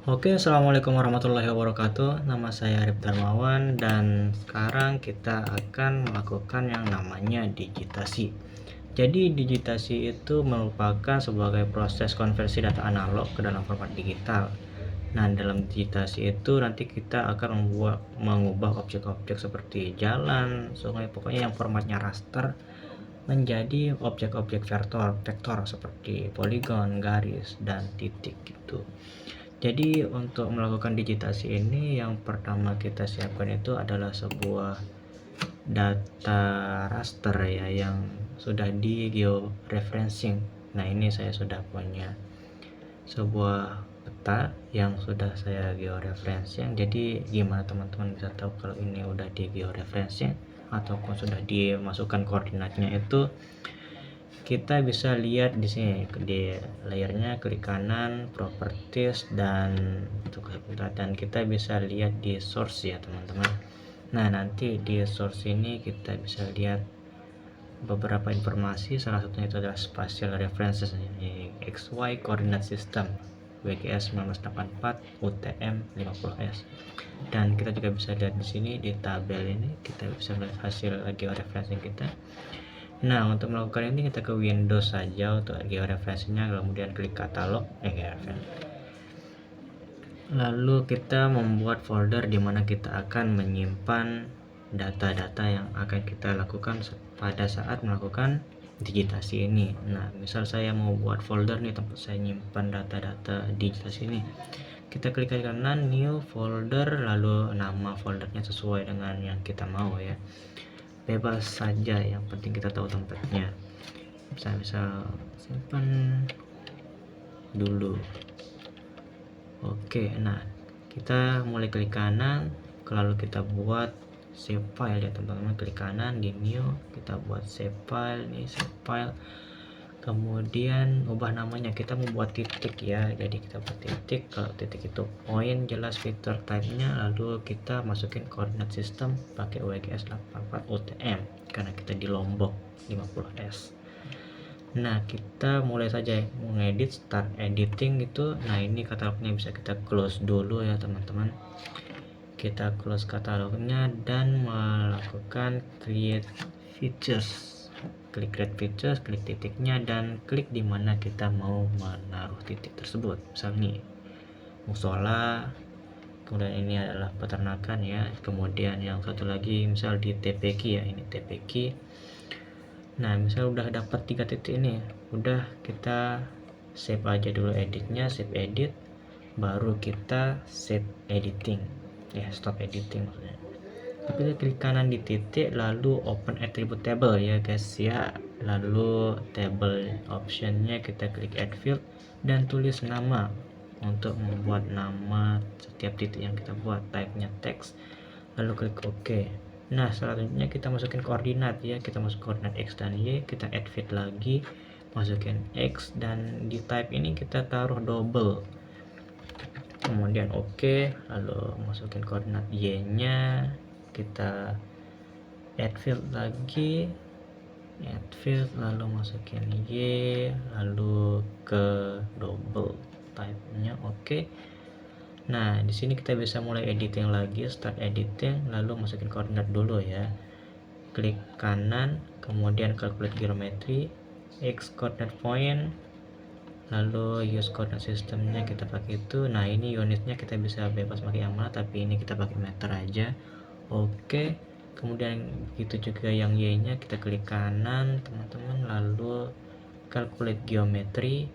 Oke, assalamualaikum warahmatullahi wabarakatuh. Nama saya Arif Darmawan dan sekarang kita akan melakukan yang namanya digitasi. Jadi digitasi itu merupakan sebagai proses konversi data analog ke dalam format digital. Nah, dalam digitasi itu nanti kita akan mengubah objek-objek seperti jalan, sungai, pokoknya yang formatnya raster menjadi objek-objek vektor seperti poligon, garis, dan titik gitu. Jadi untuk melakukan digitasi ini yang pertama kita siapkan itu adalah sebuah data raster ya yang sudah di georeferencing. Nah, ini saya sudah punya sebuah peta yang sudah saya georeferencing. Jadi gimana teman-teman bisa tahu kalau ini udah di georeferencing ataupun sudah dimasukkan koordinatnya, itu kita bisa lihat di sini di layernya, klik kanan properties dan kita bisa lihat di source ya teman-teman. Nah, nanti di source ini kita bisa lihat beberapa informasi, salah satunya itu adalah spatial references XY coordinate system WGS 1984 UTM 50S. Dan kita juga bisa lihat di sini di tabel ini kita bisa melihat hasil georeferencing kita. Nah, untuk melakukan ini kita ke Windows saja untuk georeferensinya, kemudian klik katalog lalu kita membuat folder di mana kita akan menyimpan data-data yang akan kita lakukan pada saat melakukan digitasi ini. Nah, misal saya mau buat folder nih tempat saya nyimpan data-data digitasi ini, kita klik kanan new folder, lalu nama foldernya sesuai dengan yang kita mau ya, bebas saja, yang penting kita tahu tempatnya. Bisa simpan dulu. Oke, nah kita mulai klik kanan, lalu kita buat save file ya teman-teman. Klik kanan di new, kita buat save file, nih save file, kemudian ubah namanya, kita membuat titik ya, jadi kita buat titik. Kalau titik itu point, jelas vector type-nya, lalu kita masukin koordinat sistem pakai WGS 84 UTM karena kita di Lombok 50S. Nah, kita mulai saja mengedit, start editing gitu. Nah, ini katalognya bisa kita close dulu ya teman-teman. Kita close katalognya dan melakukan create features. Klik create features, klik titiknya dan klik di mana kita mau menaruh titik tersebut. Misalnya musola, kemudian ini adalah peternakan ya, kemudian yang satu lagi misal di TPQ ya, ini TPQ. Nah, misal udah dapat 3 titik ini, udah kita save aja dulu editnya, save edit, baru kita save editing ya, stop editing maksudnya. Kita klik kanan di titik, lalu open attribute table ya guys ya, lalu table optionnya kita klik add field dan tulis nama. Untuk membuat nama setiap titik yang kita buat, type-nya text, lalu klik OK. Nah, selanjutnya kita masukin koordinat ya, kita masuk koordinat X dan Y, kita add field lagi, masukin X, dan di type ini kita taruh double, kemudian OK, lalu masukin koordinat Y nya, kita add field lagi, add field, lalu masukin Y, lalu ke double, type nya OK. Nah, di sini kita bisa mulai editing lagi, start editing, lalu masukin koordinat dulu ya. Klik kanan, kemudian calculate geometry, X coordinate point, lalu use coordinate systemnya kita pakai itu. Nah, ini unitnya kita bisa bebas pakai yang mana, tapi ini kita pakai meter aja. Oke, kemudian begitu juga yang Y-nya, kita klik kanan teman-teman, lalu calculate geometry,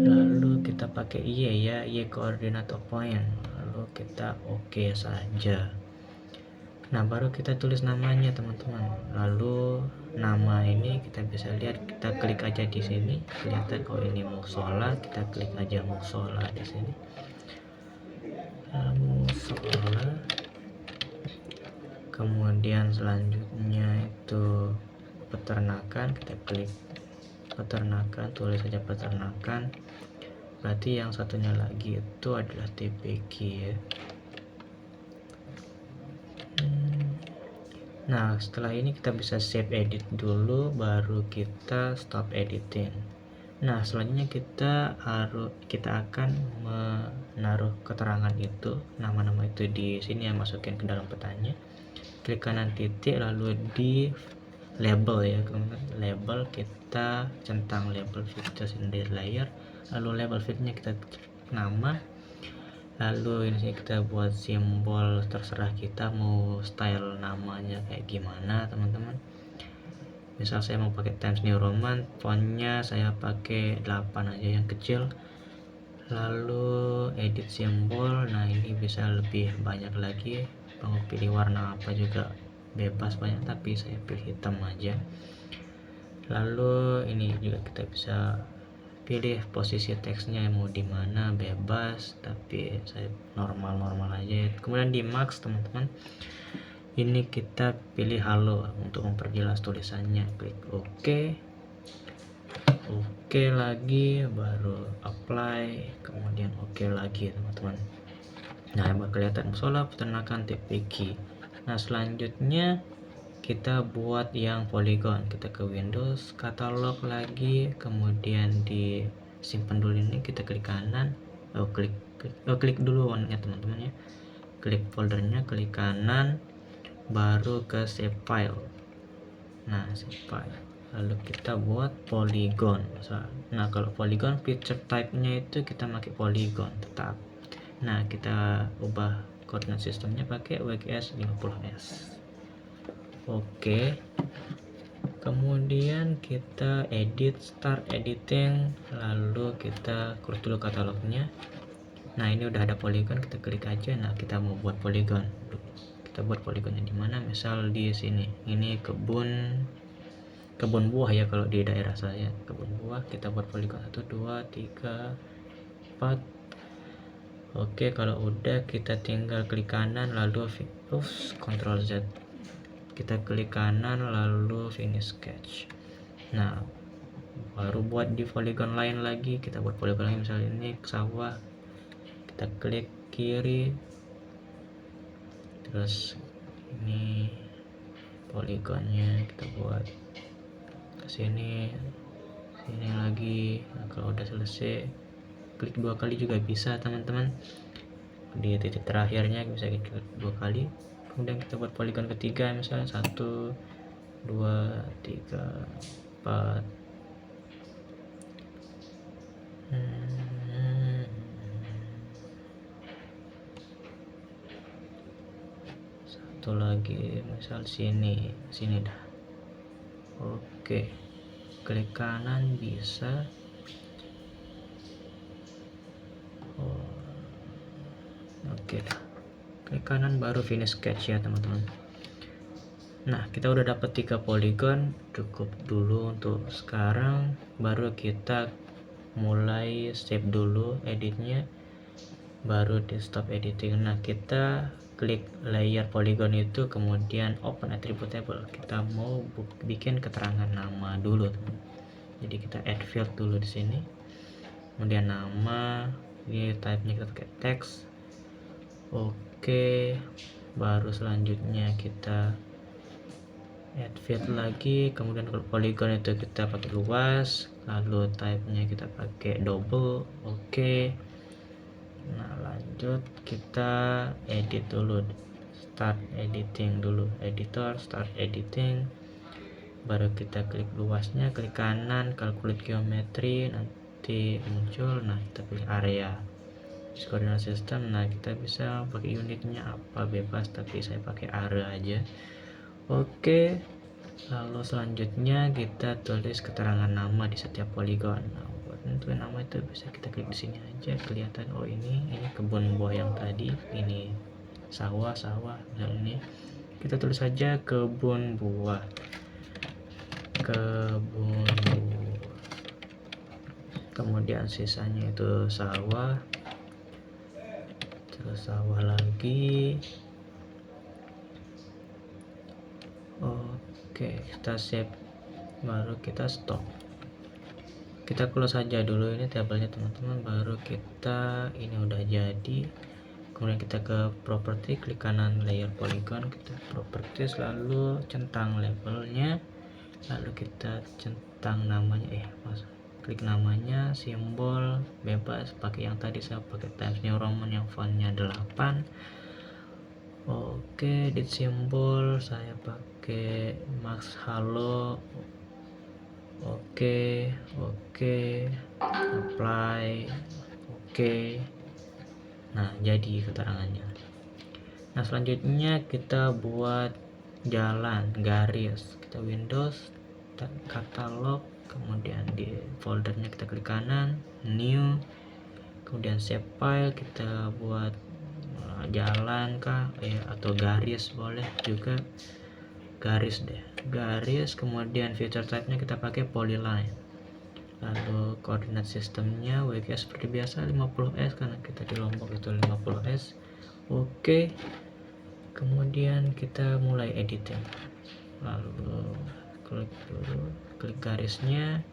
lalu kita pakai Y ya, Y coordinate point, lalu kita OK saja. Nah, baru kita tulis namanya teman-teman, lalu nama ini kita bisa lihat, kita klik aja di sini, kelihatan oh ini musola, kita klik aja musola di sini, musola. Kemudian selanjutnya itu peternakan, kita klik peternakan, tulis saja peternakan. Berarti yang satunya lagi itu adalah TPQ ya. Nah, setelah ini kita bisa save edit dulu, baru kita stop editing. Nah, selanjutnya kita akan menaruh keterangan itu, nama-nama itu di sini ya, masukin ke dalam petanya. Klik kanan titik lalu di label ya, label kita centang label feature sendiri layer, lalu label feednya kita nama, lalu ini kita buat simbol, terserah kita mau style namanya kayak gimana teman-teman. Misal saya mau pakai Times New Roman, fontnya saya pakai 8 aja yang kecil, lalu edit simbol. Nah, ini bisa lebih banyak lagi, mau pilih warna apa juga bebas banyak, tapi saya pilih hitam aja. Lalu ini juga kita bisa pilih posisi teksnya mau di mana, bebas, tapi saya normal aja. Kemudian di max teman-teman, ini kita pilih halo untuk memperjelas tulisannya, klik OK, lagi, baru apply, kemudian OK lagi teman-teman. Nah, bakal kelihatan musola peternakan TPG. Nah, selanjutnya kita buat yang polygon. Kita ke Windows, katalog lagi, kemudian di simpan dulu ini, kita klik kanan, klik dulu warnanya teman-teman ya, klik foldernya, klik kanan, baru ke save file. Nah, save file, lalu kita buat polygon. Nah, kalau polygon picture type-nya itu kita pakai polygon tetap. Nah, kita ubah koordinat sistemnya pakai WGS 50S. Oke. Kemudian kita edit, start editing, lalu kita close dulu katalognya. Nah, ini udah ada polygon, kita klik aja. Nah, kita mau buat polygon. Kita buat polygonnya di mana? Misal di sini. Ini kebun buah ya kalau di daerah saya. Kebun buah, kita buat polygon 1 2 3 4. Oke, kalau udah kita tinggal klik kanan lalu Ctrl Z. Kita klik kanan lalu finish sketch. Nah, baru buat di polygon lain lagi, kita buat polygon lagi, misalnya ini sawah, kita klik kiri, terus ini polygonnya kita buat ke sini lagi. Nah, kalau udah selesai klik 2 kali juga bisa teman-teman, di titik terakhirnya bisa klik 2 kali. Kemudian kita buat polygon ketiga, misalnya 1 2 3 4. Satu lagi, misal sini dah. Oke, klik kanan bisa. Oke, klik kanan baru finish sketch ya teman-teman. Nah, kita udah dapat 3 polygon, cukup dulu untuk sekarang. Baru kita mulai save dulu editnya, baru di stop editing. Nah, kita klik layer polygon itu, kemudian open attribute table. Kita mau bikin keterangan nama dulu teman. Jadi kita add field dulu di sini, kemudian nama, ini type-nya kita pakai teks. Oke, baru selanjutnya kita add field lagi, kemudian kalau polygon itu kita pakai luas, lalu type-nya kita pakai double. Oke. Nah, lanjut kita edit dulu, start editing dulu, editor start editing, baru kita klik luasnya, klik kanan, calculate geometry, nanti muncul. Nah, kita pilih area koordinat sistem. Nah, kita bisa pakai unitnya apa, bebas, tapi saya pakai area aja. Oke, lalu selanjutnya kita tulis keterangan nama di setiap polygon. Nah, buat nentuin nama itu bisa kita klik di sini aja, kelihatan. Oh, ini kebun buah yang tadi, ini sawah. Nah, ini kita tulis saja kebun buah. Kemudian sisanya itu sawah, terus sawah lagi. Oke, kita save, baru kita stop. Kita close saja dulu ini tabelnya teman-teman, baru kita ini udah jadi. Kemudian kita ke property, klik kanan layer polygon, kita properties, lalu centang labelnya, lalu kita centang namanya, klik namanya, simbol bebas pakai yang tadi saya pakai Times New Roman yang fontnya 8. Oke, edit simbol saya pakai Max Halo. Oke, apply. Oke. Nah, jadi keterangannya. Nah, selanjutnya kita buat jalan garis. Kita Windows, katalog, kemudian di foldernya kita klik kanan, new, kemudian save file. Kita buat jalan kah ya, atau garis boleh juga, garis deh, garis. Kemudian feature type nya kita pakai polyline. Lalu koordinat sistemnya WGA seperti biasa 50S karena kita di Lombok itu 50S. Oke, kemudian kita mulai editing. Lalu klik dulu, klik garisnya.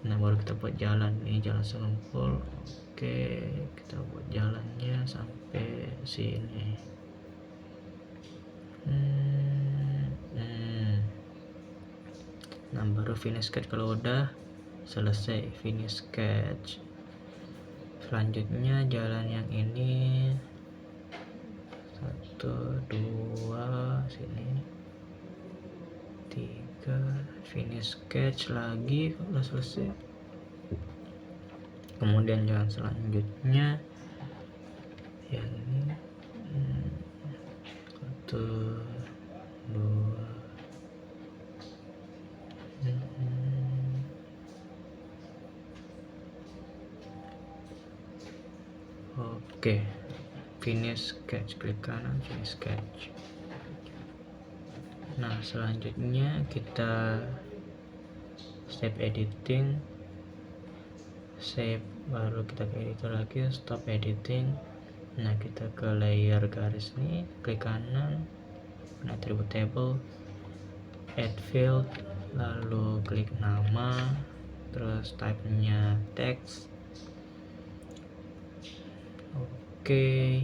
Nah, baru kita buat jalan. Ini jalan sengempul. Oke, kita buat jalannya sampai sini. Nah, baru finish sketch. Kalau udah selesai finish sketch, selanjutnya jalan yang ini 1 2 sini 3, finish sketch lagi. Kalau selesai, kemudian jalan selanjutnya yang ini 1 2. Oke, finish sketch, klik kanan finish sketch. Nah, selanjutnya kita save editing, save, baru kita ke editor lagi, stop editing. Nah, kita ke layer garis nih, klik kanan, attribute table, add field, lalu klik nama, terus type nya text. Oke,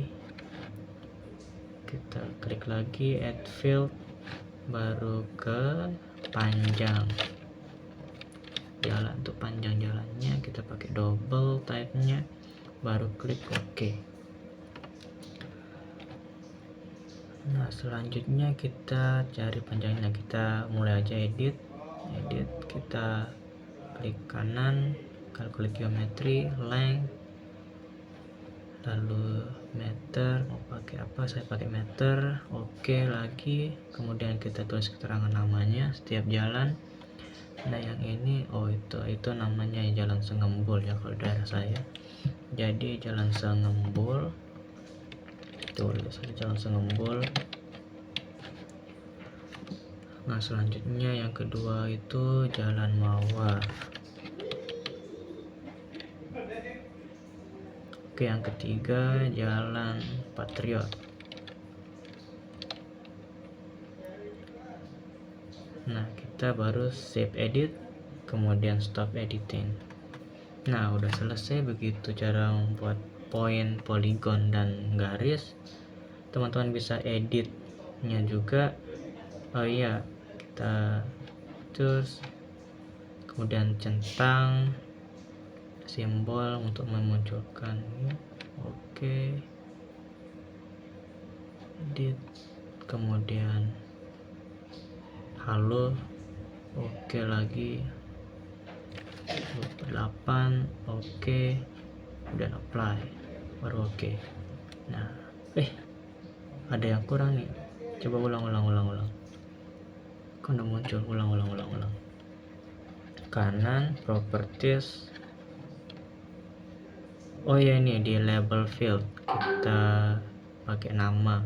kita klik lagi add field, baru ke panjang jalan. Untuk panjang jalannya kita pakai double type nya, baru klik OK. Nah, selanjutnya kita cari panjangnya. Kita mulai aja edit, kita klik kanan, calculate geometry, length, lalu meter. Mau pakai apa? Saya pakai meter. Oke lagi, kemudian kita tulis keterangan namanya setiap jalan. Nah, yang ini itu namanya jalan Sengembul ya kalau daerah saya. Jadi jalan Sengembul, tulis saja jalan Sengembul. Nah, selanjutnya yang kedua itu jalan Mawar. Oke, yang ketiga jalan Patriot. Nah, kita baru save edit, kemudian stop editing. Nah, udah selesai. Begitu cara membuat point, polygon, dan garis. Teman-teman bisa editnya juga. Oh iya, kita terus kemudian centang simbol untuk memunculkan ini. Oke, edit, kemudian halo. Oke lagi 28. Oke, dan apply, baru oke. Nah, ada yang kurang nih. Coba ulang. Kok udah muncul? Ulang. Kanan, properties. Oh ya, ini di label field kita pakai nama.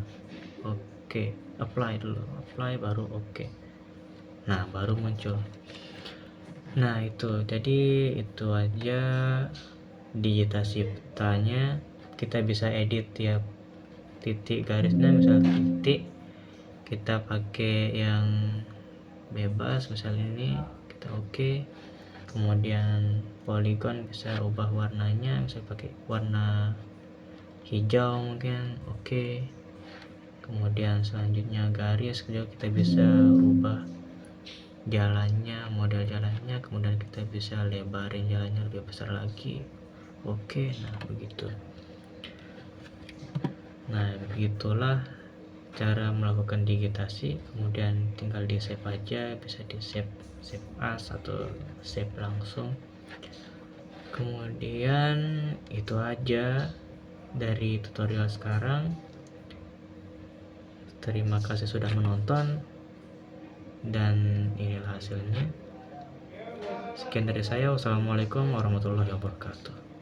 Oke, apply dulu, baru oke. Nah, baru muncul. Nah, itu jadi itu aja digitasi petanya. Kita bisa edit tiap titik garisnya, misalnya titik kita pakai yang bebas, misalnya ini kita oke. Kemudian polygon bisa ubah warnanya, bisa pakai warna hijau mungkin. Oke. Kemudian selanjutnya garis juga kita bisa ubah jalannya, model jalannya, kemudian kita bisa lebarin jalannya lebih besar lagi. Oke, nah begitu. Nah begitulah cara melakukan digitasi. Kemudian tinggal di save aja, bisa di save as atau save langsung. Kemudian itu aja dari tutorial sekarang. Terima kasih sudah menonton, dan inilah hasilnya. Sekian dari saya. Wassalamualaikum warahmatullahi wabarakatuh.